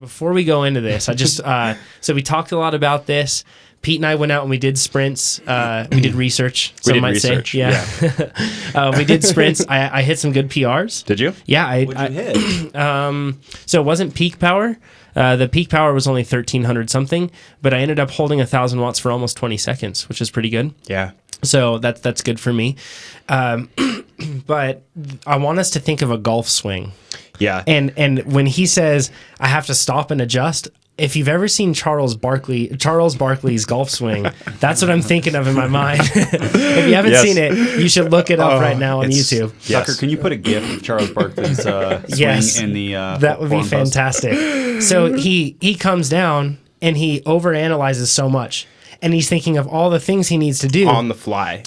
Before we go into this, I just so we talked a lot about this. Pete and I went out and we did sprints. We did research. Some might say, yeah. We did sprints. I hit some good PRs. Did you? Yeah, What'd you hit? So it wasn't peak power. The peak power was only 1300 something, but I ended up holding 1,000 watts for almost 20 seconds, which is pretty good. Yeah. So that's good for me. But I want us to think of a golf swing. Yeah. And when he says I have to stop and adjust, if you've ever seen Charles Barkley's golf swing, that's what I'm thinking of in my mind. If you haven't seen it, you should look it up right now on YouTube. Yes. Tucker, can you put a GIF of Charles Barkley's swing in the that would be fantastic. So he comes down and he overanalyzes so much, and he's thinking of all the things he needs to do on the fly.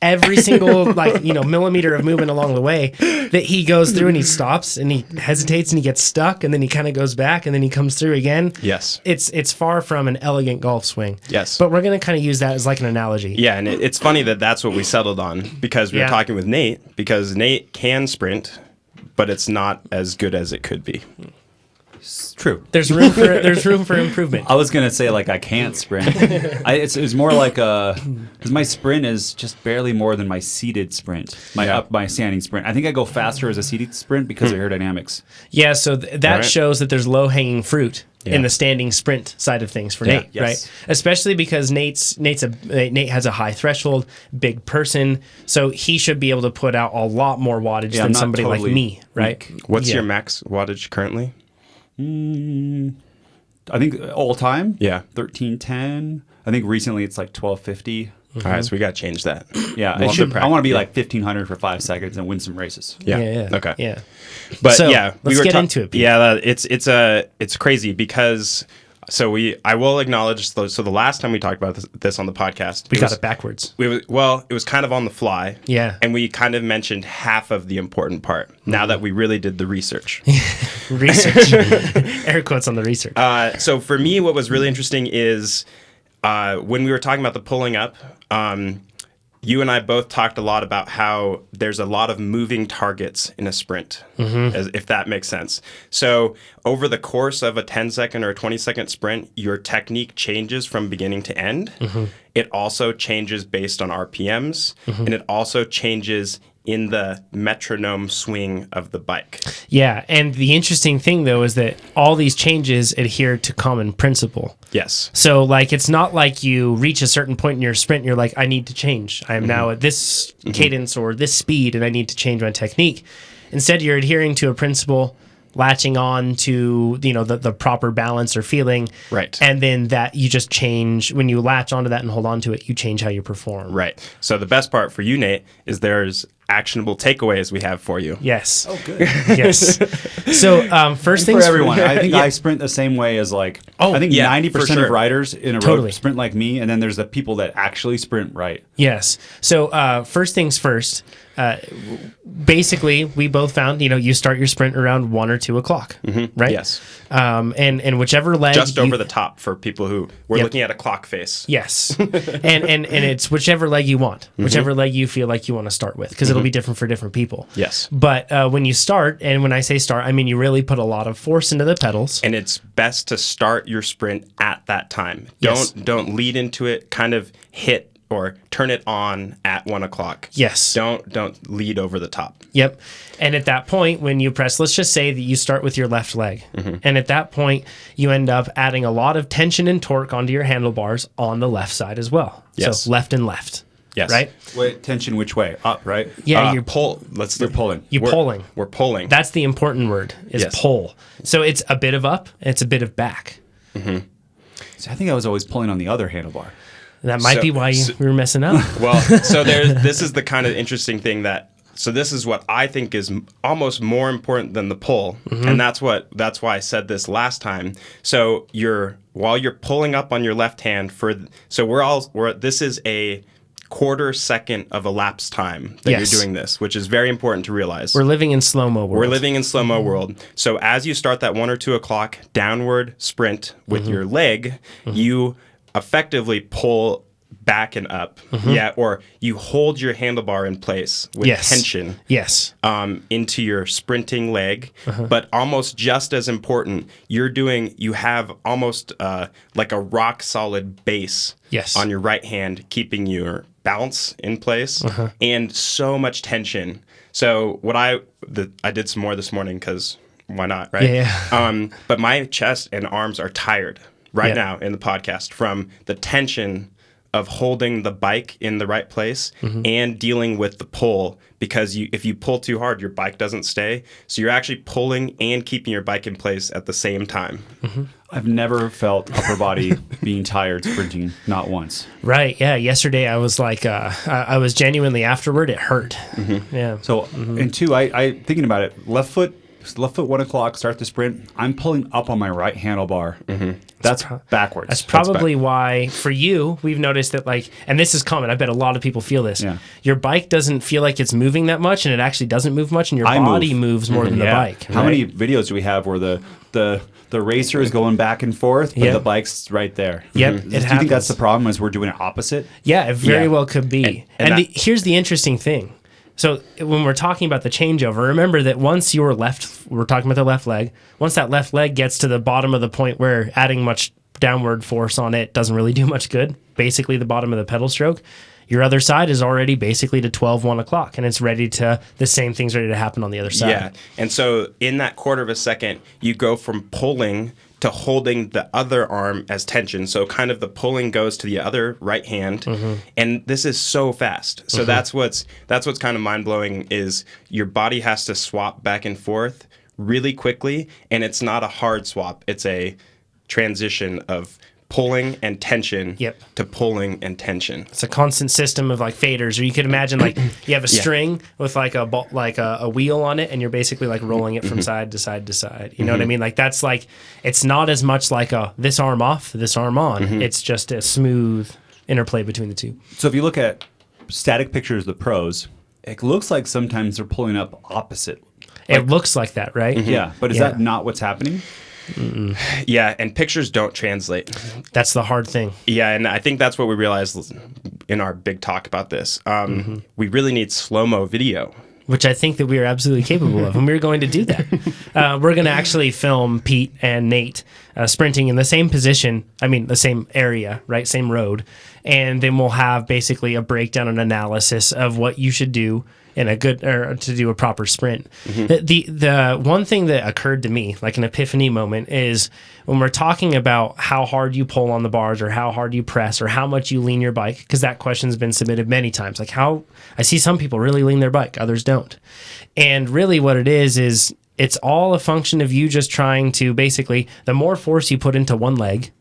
Every single millimeter of movement along the way that he goes through, and he stops and he hesitates and he gets stuck, and then he kind of goes back and then he comes through again. Yes. It's far from an elegant golf swing. Yes. But we're going to kind of use that as like an analogy. Yeah, and it's funny that that's what we settled on, because we were talking with Nate, because Nate can sprint, but it's not as good as it could be. It's true. There's room for improvement. I was gonna say I can't sprint. It's more like because my sprint is just barely more than my seated sprint, my standing sprint. I think I go faster as a seated sprint because of airdynamics. Yeah, so that shows that there's low hanging fruit in the standing sprint side of things for Nate, right? Especially because Nate has a high threshold, big person, so he should be able to put out a lot more wattage than somebody like me, right? What's your max wattage currently? I think all time, 1310. I think recently it's like 1250. Mm-hmm. All right, so we got to change that. Yeah, I want to be like 1500 for 5 seconds and win some races. Yeah. Okay. Yeah. But so, let's get into it, Pete. Yeah, it's crazy because I will acknowledge. So the last time we talked about this on the podcast, we got it backwards. It was kind of on the fly. Yeah. And we kind of mentioned half of the important part. Now that we really did the research. Research. Air quotes on the research. So for me, what was really interesting is when we were talking about the pulling up, you and I both talked a lot about how there's a lot of moving targets in a sprint, if that makes sense. So over the course of a 10-second or a 20-second sprint, your technique changes from beginning to end. It also changes based on RPMs, and it also changes in the metronome swing of the bike. Yeah, and the interesting thing, though, is that all these changes adhere to common principle. Yes. So, it's not like you reach a certain point in your sprint and you're like, I need to change. I am now at this cadence or this speed, and I need to change my technique. Instead, you're adhering to a principle, latching on to the proper balance or feeling. Right. And then that you just change. When you latch onto that and hold on to it, you change how you perform. Right. So the best part for you, Nate, is there's actionable takeaways we have for you. Yes. Oh, good. Yes. So first things for everyone. I think I sprint the same way as I think 90% of riders in a road sprint like me, and then there's the people that actually sprint right. Yes. So first things first. Basically, we both found you start your sprint around 1 or 2 o'clock, right? Yes. And whichever leg just over the top for people who were looking at a clock face. Yes. and it's whichever leg you want, whichever leg you feel like you want to start with, because it'll be different for different people. Yes. But when you start, and when I say start, I mean you really put a lot of force into the pedals. And it's best to start your sprint at that time. Yes. Don't lead into it. Kind of hit or turn it on at 1 o'clock. Yes. Don't lead over the top. Yep. And at that point, when you press, let's just say that you start with your left leg. And at that point, you end up adding a lot of tension and torque onto your handlebars on the left side as well. Yes. So left and left. Yes. Right? Wait, tension which way? Up, right? Yeah, you're pulling. You're pulling. We're pulling. That's the important word, is pull. So it's a bit of up, and it's a bit of back. So I think I was always pulling on the other handlebar. That might be why you were messing up. Well, so this is the kind of interesting thing so this is what I think is almost more important than the pull. And that's why I said this last time. So while you're pulling up on your left hand this is a quarter second of elapsed time that you're doing this, which is very important to realize. We're living in slow-mo world. We're living in slow-mo world. So as you start that 1 or 2 o'clock downward sprint with your leg, you effectively pull back and up. Yeah, or you hold your handlebar in place with tension. Yes. Into your sprinting leg, but almost just as important, you have almost like a rock solid base on your right hand, keeping your balance in place and so much tension. So what I did some more this morning because why not, right? Yeah. But my chest and arms are tired now in the podcast from the tension of holding the bike in the right place and dealing with the pull, because if you pull too hard, your bike doesn't stay. So you're actually pulling and keeping your bike in place at the same time. I've never felt upper body being tired sprinting, not once. Right. Yeah. Yesterday I was like, I was genuinely afterward. It hurt. Yeah. So, and two, I thinking about it, left foot 1 o'clock, start the sprint. I'm pulling up on my right handlebar. That's backwards. That's probably why for you, we've noticed that and this is common. I bet a lot of people feel this. Yeah. Your bike doesn't feel like it's moving that much, and it actually doesn't move much, and your body moves more than the bike. How many videos do we have where the racer is going back and forth, but the bike's right there? Yep. Do you think that's the problem, is we're doing it opposite? Yeah, it very well could be. And here's the interesting thing. So when we're talking about the changeover, remember that once we're talking about the left leg, once that left leg gets to the bottom of the point where adding much downward force on it doesn't really do much good, basically the bottom of the pedal stroke, your other side is already basically to 1 o'clock, and it's the same thing's ready to happen on the other side. Yeah, and so in that quarter of a second, you go from pulling to holding the other arm as tension. So kind of the pulling goes to the other right hand, and this is so fast. So that's what's kind of mind-blowing, is your body has to swap back and forth really quickly, and it's not a hard swap. It's a transition of pulling and tension to pulling and tension. It's a constant system of faders, or you could imagine you have a string with a wheel on it, and you're basically rolling it from side to side to side. You know what I mean? That's it's not as much like this arm off, this arm on. It's just a smooth interplay between the two. So if you look at static pictures of the pros, it looks like sometimes they're pulling up opposite. It looks like that, right? Yeah, but is that not what's happening? Yeah, and pictures don't translate. That's the hard thing. Yeah, and I think that's what we realized in our big talk about this. We really need slow-mo video. Which I think that we are absolutely capable of, and we're going to do that. We're going to actually film Pete and Nate sprinting in the same position, the same area, right? Same road. And then we'll have basically a breakdown and analysis of what you should do to do a proper sprint. The one thing that occurred to me, like an epiphany moment, is when we're talking about how hard you pull on the bars, or how hard you press, or how much you lean your bike, because that question's been submitted many times. How I see some people really lean their bike, others don't. And really what it is it's all a function of you just trying to basically, the more force you put into one leg,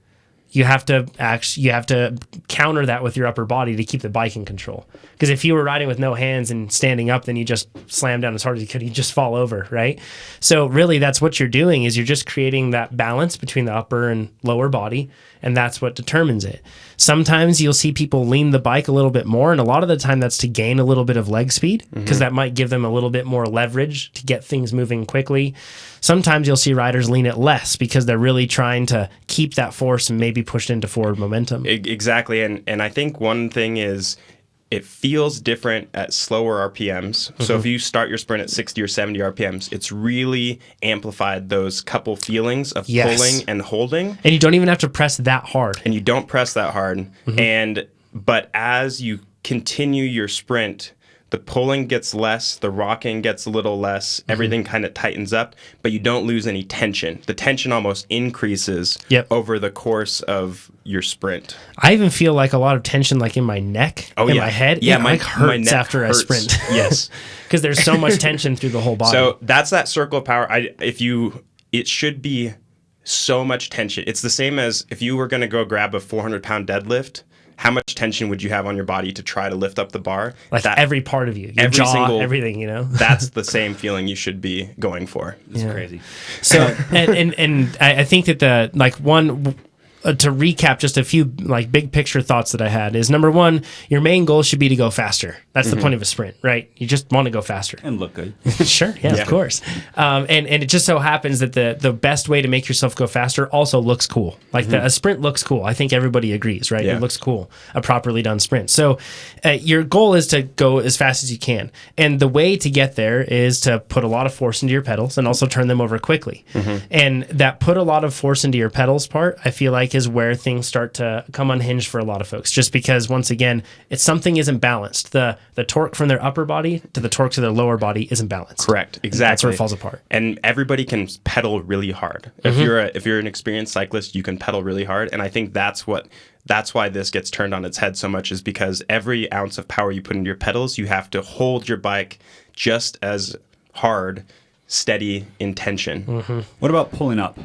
you have to counter that with your upper body to keep the bike in control. Because if you were riding with no hands and standing up, then you just slam down as hard as you could. You just fall over, right? So really, that's what you're doing, is you're just creating that balance between the upper and lower body, and that's what determines it. Sometimes you'll see people lean the bike a little bit more, and a lot of the time that's to gain a little bit of leg speed, because that might give them a little bit more leverage to get things moving quickly. Sometimes you'll see riders lean it less because they're really trying to keep that force and maybe push it into forward momentum. Exactly. And I think one thing is it feels different at slower RPMs. So if you start your sprint at 60 or 70 RPMs, it's really amplified those couple feelings of pulling and holding. And you don't even have to press that hard. And you don't press that hard. But as you continue your sprint, the pulling gets less, the rocking gets a little less, everything kind of tightens up, but you don't lose any tension. The tension almost increases over the course of your sprint. I even feel a lot of tension in my neck, my head. Yeah, it hurts after a sprint. Yes. Because there's so much tension through the whole body. So that's that circle of power. It should be so much tension. It's the same as if you were going to go grab a 400-pound deadlift. How much tension would you have on your body to try to lift up the bar? Every part of you, your jaw, everything, That's the same feeling you should be going for. It's crazy. So, and I think that to recap just a few like big picture thoughts that I had is number one, your main goal should be to go faster. That's the point of a sprint, right? You just want to go faster and look good. Sure, yeah, of course. And it just so happens that the best way to make yourself go faster also looks cool. Like a sprint looks cool. I think everybody agrees, right? It looks cool, a properly done sprint. So your goal is to go as fast as you can, and the way to get there is to put a lot of force into your pedals and also turn them over quickly. And that put a lot of force into your pedals part, I feel like, is where things start to come unhinged for a lot of folks. Just because, once again, it's something isn't balanced. The torque from their upper body to the torque to their lower body isn't balanced. Correct. Exactly. That's where it falls apart. And everybody can pedal really hard. If you're an experienced cyclist, you can pedal really hard. And I think that's why this gets turned on its head so much, is because every ounce of power you put into your pedals, you have to hold your bike just as hard, steady, in tension. What about pulling up?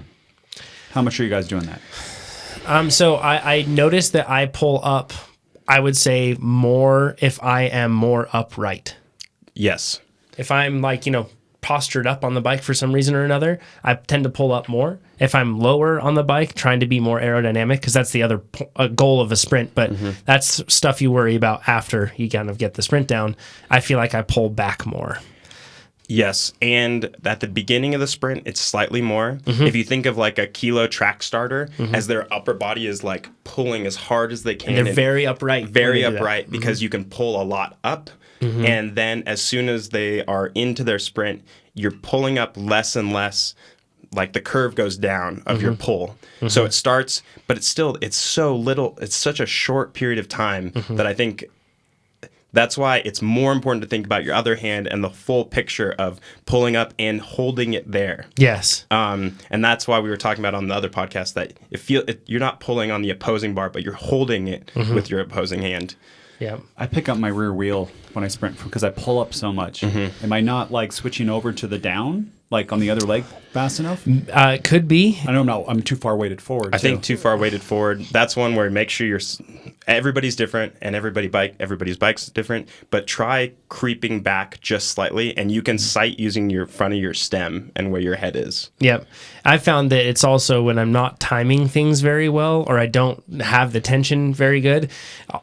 How much are you guys doing that? So I noticed that I pull up, I would say, more if I am more upright. Yes. If I'm like, postured up on the bike for some reason or another, I tend to pull up more. If I'm lower on the bike, trying to be more aerodynamic, because that's the other goal of a sprint, but that's stuff you worry about after you kind of get the sprint down. I feel like I pull back more. Yes, and at the beginning of the sprint, it's slightly more. If you think of like a kilo track starter, as their upper body is like pulling as hard as they can. And they're very upright. Very upright, because you can pull a lot up. And then as soon as they are into their sprint, you're pulling up less and less. Like the curve goes down of your pull. So it starts, but it's so little. It's such a short period of time that I think that's why it's more important to think about your other hand and the full picture of pulling up and holding it there. Yes. And that's why we were talking about on the other podcast that you're not pulling on the opposing bar, but you're holding it with your opposing hand. Yeah. I pick up my rear wheel when I sprint because I pull up so much. Am I not like switching over to the down, like on the other leg, fast enough? Could be. I don't know. I'm too far weighted forward. I think too far weighted forward. That's one where make sure everybody's different and everybody's bike's different, but try creeping back just slightly, and you can sight using your front of your stem and where your head is. Yep. I found that it's also when I'm not timing things very well, or I don't have the tension very good,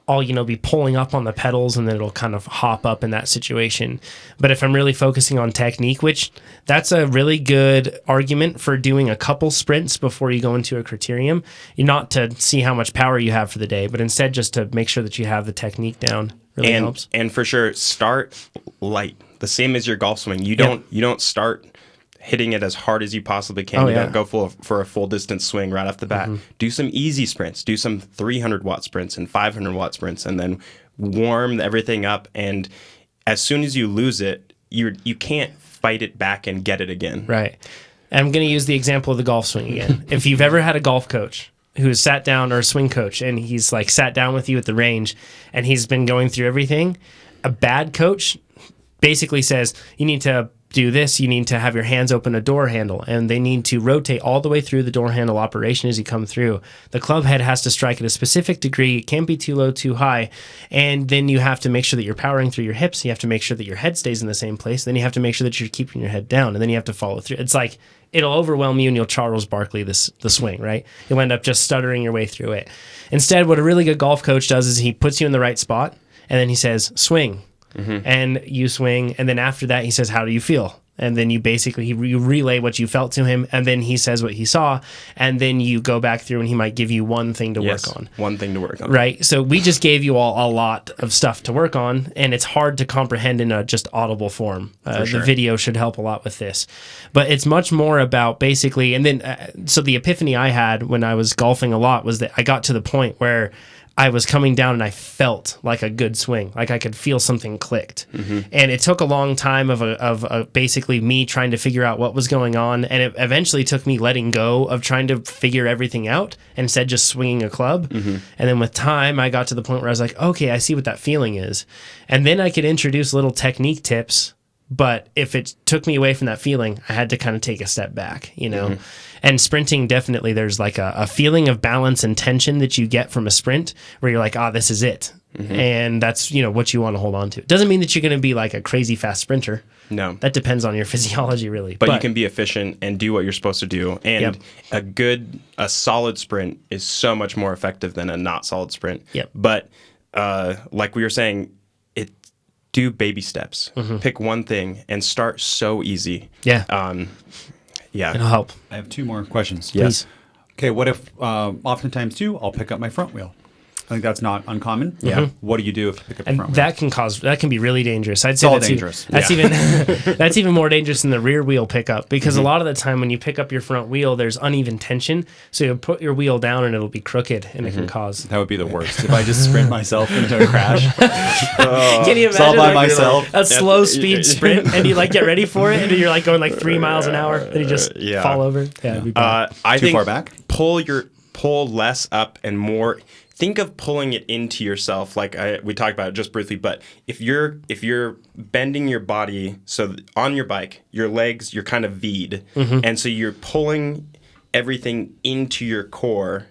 I'll be pulling up on the pedals and then it'll kind of hop up in that situation. But if I'm really focusing on technique, which that's a really good argument for doing a couple sprints before you go into a criterium, not to see how much power you have for the day, but instead just to make sure that you have the technique down. Really helps. And for sure, start light. The same as your golf swing. You don't start hitting it as hard as you possibly can. You don't go for a full distance swing right off the bat. Do some easy sprints. Do some 300 watt sprints and 500 watt sprints, and then warm everything up. And as soon as you lose it, you can't fight it back and get it again. Right. And I'm going to use the example of the golf swing again. If you've ever had a golf coach who has sat down, or a swing coach, and he's like sat down with you at the range and he's been going through everything, a bad coach basically says, you need to do this, you need to have your hands open a door handle, and they need to rotate all the way through the door handle operation as you come through. The club head has to strike at a specific degree. It can't be too low, too high. And then you have to make sure that you're powering through your hips. You have to make sure that your head stays in the same place. Then you have to make sure that you're keeping your head down, and then you have to follow through. It's like, it'll overwhelm you and you'll Charles Barkley the swing, right? You'll end up just stuttering your way through it. Instead, what a really good golf coach does is he puts you in the right spot, and then he says, swing. And you swing, and then after that he says, how do you feel? And then you relay what you felt to him, and then he says what he saw, and then you go back through and he might give you one thing to work on. One thing to work on. Right. So we just gave you all a lot of stuff to work on, and it's hard to comprehend in a just audible form. The video should help a lot with this. But it's much more about basically, and then, so the epiphany I had when I was golfing a lot was that I got to the point where I was coming down and I felt like a good swing, like I could feel something clicked. And it took a long time of basically me trying to figure out what was going on, and it eventually took me letting go of trying to figure everything out and instead just swinging a club. And then with time, I got to the point where I was like, okay, I see what that feeling is. And then I could introduce little technique tips, but if it took me away from that feeling, I had to kind of take a step back, And sprinting, definitely, there's like a feeling of balance and tension that you get from a sprint where you're like, this is it. And that's, what you want to hold on to. It doesn't mean that you're going to be like a crazy fast sprinter. No. That depends on your physiology, really. But you can be efficient and do what you're supposed to do. And Yep. a solid sprint is so much more effective than a not solid sprint. Yep. But like we were saying, do baby steps. Pick one thing and start so easy. Yeah. Yeah. It'll help. I have 2 more questions. Yes. Okay, what if oftentimes too, I'll pick up my front wheel? I think that's not uncommon. Yeah. What do you do if you pick up your And front wheel? that can be really dangerous. I'd say all that's dangerous. That's even that's even more dangerous than the rear wheel pickup, because a lot of the time when you pick up your front wheel, there's uneven tension. So you'll put your wheel down and it'll be crooked, and it can cause. That would be the worst. If I just sprint myself into a crash. Can you imagine It's all by myself. a slow speed sprint, and you like get ready for it, and you're like going like 3 miles an hour, and you just fall over? Yeah, it'd be bad. I Too think far back? Pull less up and more. Think of pulling it into yourself, like we talked about it just briefly. But if you're bending your body, so on your bike, your legs, you're kind of V'd, and so you're pulling everything into your core,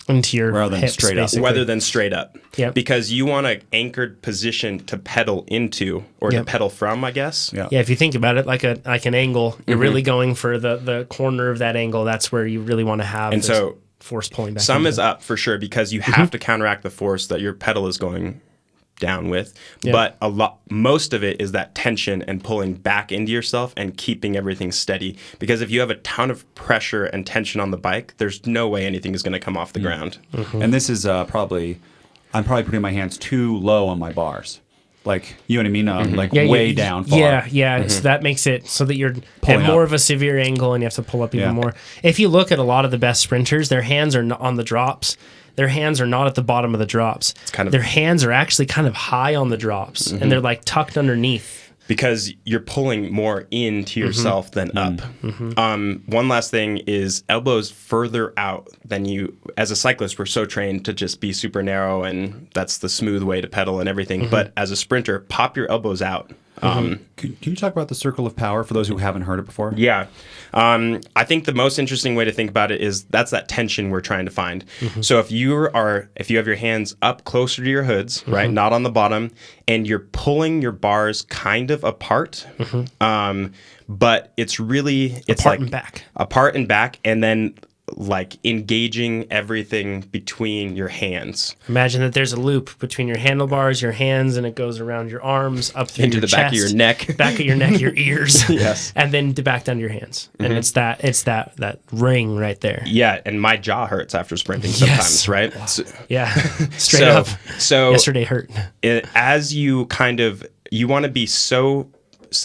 into your rather than hips, straight up. basically. rather than straight up. Yep. Because you want an anchored position to pedal into or to Yep. pedal from, I guess. Yeah. Yeah, if you think about it like an angle, you're really going for the corner of that angle. That's where you really want to have And this so force pulling back. Some into is it. up for sure because you have to counteract the force that your pedal is going down with. Yeah. But most of it is that tension and pulling back into yourself and keeping everything steady. Because if you have a ton of pressure and tension on the bike, there's no way anything is going to come off the ground. And this is I'm probably putting my hands too low on my bars. Like, you know what I mean? Like way down far. Yeah. So that makes it so that you're Pulling at more up. of a severe angle and you have to pull up even Yeah. more. If you look at a lot of the best sprinters, their hands are not on the drops. Their hands are not at the bottom of the drops. kind of- Their hands are actually kind of high on the drops, and they're like tucked underneath. Because you're pulling more into yourself than up. One last thing is elbows further out than you. As a cyclist, we're so trained to just be super narrow, and that's the smooth way to pedal and everything. But as a sprinter, pop your elbows out. Can you talk about the circle of power for those who haven't heard it before? Yeah. I think the most interesting way to think about it is that's that tension we're trying to find. So if you have your hands up closer to your hoods, right, not on the bottom, and you're pulling your bars kind of apart, but it's Apart and back. apart and back, and then like engaging everything between your hands Imagine that there's a loop between your handlebars, your hands, and it goes around your arms, up through into your the back of your chest, neck. back of your neck, your ears, Yes. and then back down to your hands. And it's that ring right there. Yeah, and my jaw hurts after sprinting sometimes, right? So, Yeah, straight up. So Yesterday hurt. As you want to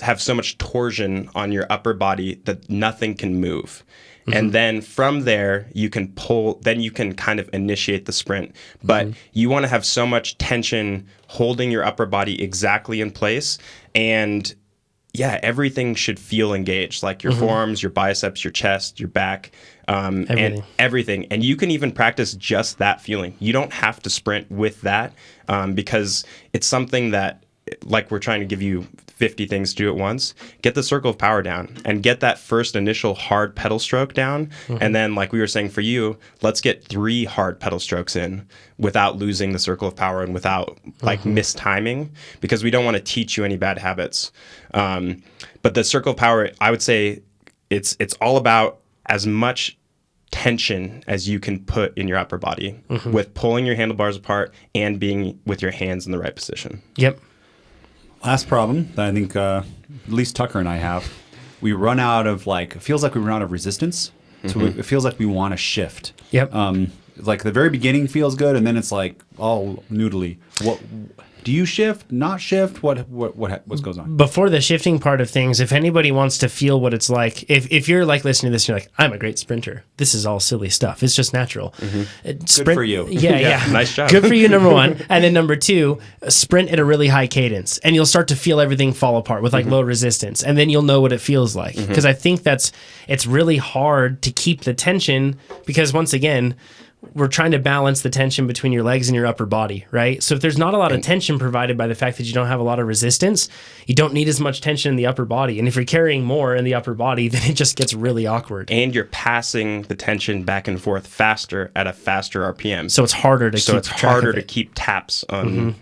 have so much torsion on your upper body that nothing can move. And then from there, you can pull, then you can kind of initiate the sprint. But you want to have so much tension holding your upper body exactly in place. And yeah, everything should feel engaged, like your forearms, your biceps, your chest, your back, and everything. And you can even practice just that feeling. You don't have to sprint with that because it's something that, like we're trying to give you 50 things to do at once. Get the circle of power down and get that first initial hard pedal stroke down. And then, like we were saying for you, let's get 3 hard pedal strokes in without losing the circle of power and without like mistiming, because we don't want to teach you any bad habits. But the circle of power, I would say it's all about as much tension as you can put in your upper body with pulling your handlebars apart and being with your hands in the right position. Yep. Last problem that I think at least Tucker and I have, we run out of it feels like we run out of resistance. So it feels like we want to shift. Yep. Like the very beginning feels good, and then it's like all noodly. What do you shift? Not shift? What goes on? Before the shifting part of things, if anybody wants to feel what it's like, if you're like listening to this, you're like, I'm a great sprinter. This is all silly stuff. It's just natural. Good for you. Yeah. Nice job. Good for you, number one. And then number two, sprint at a really high cadence. And you'll start to feel everything fall apart with like low resistance. And then you'll know what it feels like. Because I think it's really hard to keep the tension because once again, we're trying to balance the tension between your legs and your upper body, right? So if there's not a lot of tension provided by the fact that you don't have a lot of resistance, you don't need as much tension in the upper body. And if you're carrying more in the upper body, then it just gets really awkward. And you're passing the tension back and forth faster at a faster RPM. So it's harder to keep track of to it. keep taps on.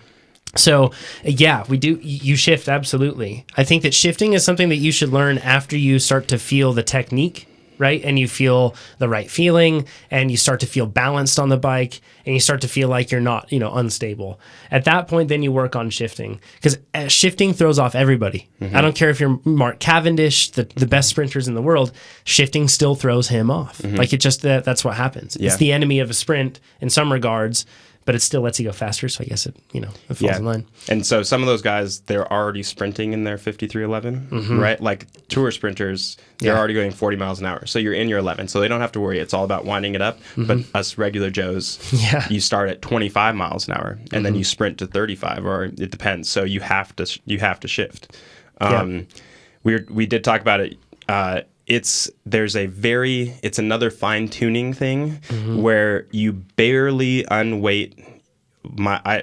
So yeah, we do. You shift, absolutely. I think that shifting is something that you should learn after you start to feel the technique, right? And you feel the right feeling, and you start to feel balanced on the bike, and you start to feel like you're not, unstable. At that point, then you work on shifting, because shifting throws off everybody. I don't care if you're Mark Cavendish, the best sprinters in the world, shifting still throws him off. Like it just, that's what happens. Yeah. It's the enemy of a sprint in some regards, but it still lets you go faster. So I guess it falls in line. And so some of those guys, they're already sprinting in their 5311, right? Like tour sprinters, they're already going 40 miles an hour. So you're in your 11. So they don't have to worry. It's all about winding it up. But us regular Joes, you start at 25 miles an hour and then you sprint to 35, or it depends. So you have to shift. We did talk about it. It's another fine tuning thing where you barely unweight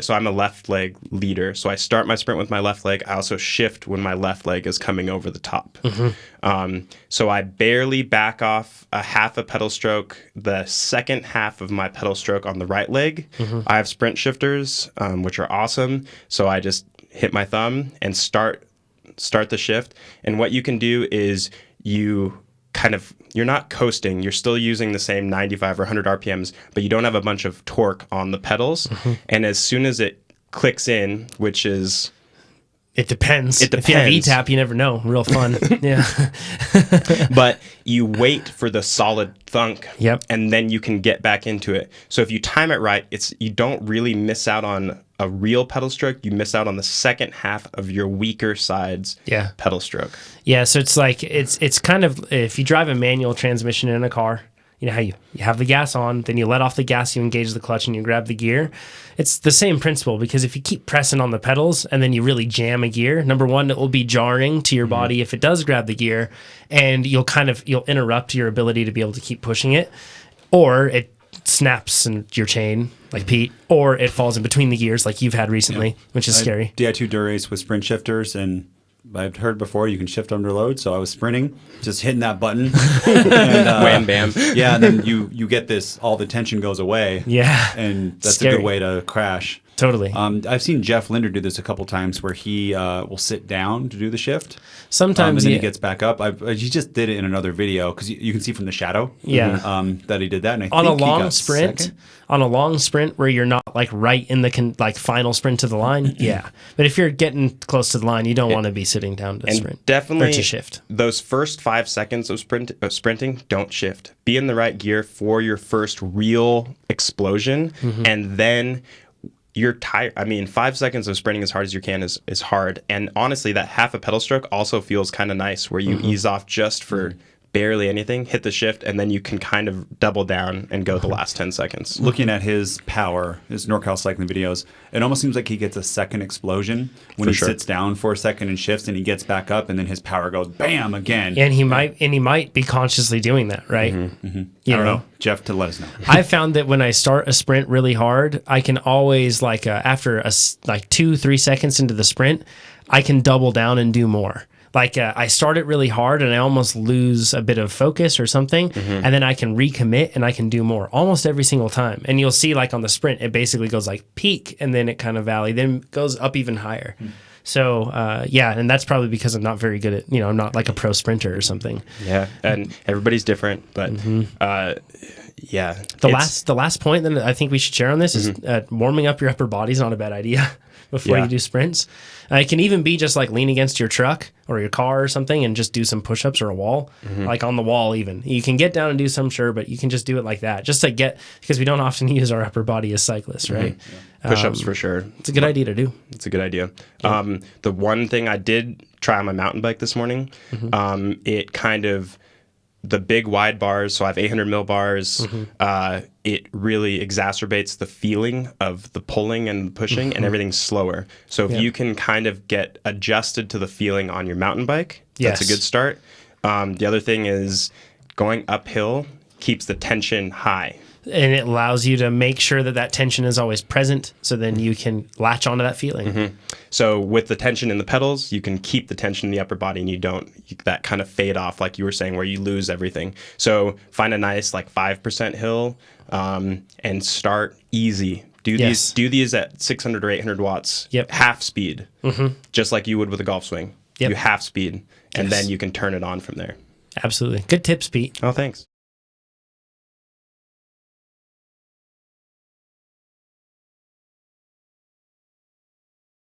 so I'm a left leg leader. So I start my sprint with my left leg. I also shift when my left leg is coming over the top. So I barely back off a half a pedal stroke, the second half of my pedal stroke on the right leg. I have sprint shifters, which are awesome. So I just hit my thumb and start the shift. And what you can do is you're not coasting. You're still using the same 95 or 100 RPMs, but you don't have a bunch of torque on the pedals. And as soon as it clicks in, which is... It depends. If you have E-tap, you never know. Real fun. Yeah. But you wait for the solid thunk, and then you can get back into it. So if you time it right, you don't really miss out on a real pedal stroke. You miss out on the second half of your weaker side's pedal stroke. Yeah, so it's like it's kind of, if you drive a manual transmission in a car, you know how you have the gas on, then you let off the gas, you engage the clutch, and you grab the gear. It's the same principle, because if you keep pressing on the pedals and then you really jam a gear, number one, it will be jarring to your body if it does grab the gear, and you'll interrupt your ability to be able to keep pushing it, or it snaps in your chain like Pete, or it falls in between the gears like you've had recently, which is scary. Di2 Durace with sprint shifters, and I've heard before you can shift under load, so I was sprinting, just hitting that button. And, wham, bam. Yeah, and then you get this, all the tension goes away. Yeah. And that's scary. a good way to crash. Totally. I've seen Jeff Linder do this a couple times where he will sit down to do the shift. Sometimes and then he gets back up. He just did it in another video, because you can see from the shadow that he did that. And on a long sprint where you're not like right in the final sprint to the line, But if you're getting close to the line, you don't want to be sitting down to sprint. Definitely or to shift. Those first 5 seconds of sprinting, don't shift. Be in the right gear for your first real explosion, and then you're tired. I mean, 5 seconds of sprinting as hard as you can is hard. And honestly, that half a pedal stroke also feels kind of nice, where you ease off just for barely anything, hit the shift, and then you can kind of double down and go the last 10 seconds. Looking at his power, his NorCal cycling videos, it almost seems like he gets a second explosion when sits down for a second and shifts, and he gets back up, and then his power goes bam again. And he might be consciously doing that, right? I don't know. Jeff, to let us know. I found that when I start a sprint really hard, I can always after 2-3 seconds into the sprint, I can double down and do more. I start it really hard and I almost lose a bit of focus or something, and then I can recommit and I can do more almost every single time. And you'll see on the sprint, it basically goes peak and then it kind of valley, then goes up even higher. So, and that's probably because I'm not very good at, I'm not like a pro sprinter or something. Yeah, and everybody's different, but The last point that I think we should share on this is warming up your upper body is not a bad idea before you do sprints. It can even be just lean against your truck or your car or something and just do some push-ups or a wall, on the wall even. You can get down and do some, sure, but you can just do it like that, just to because we don't often use our upper body as cyclists, right? Push-ups for sure. It's a good idea to do. It's a good idea. Yeah. The one thing I did try on my mountain bike this morning, it kind of... The big wide bars, so I have 800 mil bars, it really exacerbates the feeling of the pulling and the pushing, and everything's slower. So if you can kind of get adjusted to the feeling on your mountain bike, that's a good start. The other thing is going uphill keeps the tension high. And it allows you to make sure that tension is always present, so then you can latch onto that feeling. So with the tension in the pedals, you can keep the tension in the upper body, and that kind of fade off, like you were saying, where you lose everything. So find a nice 5% hill and start easy. Do these at 600 or 800 watts, half speed, just like you would with a golf swing. You half speed, and then you can turn it on from there. Absolutely. Good tips, Pete. Oh, thanks.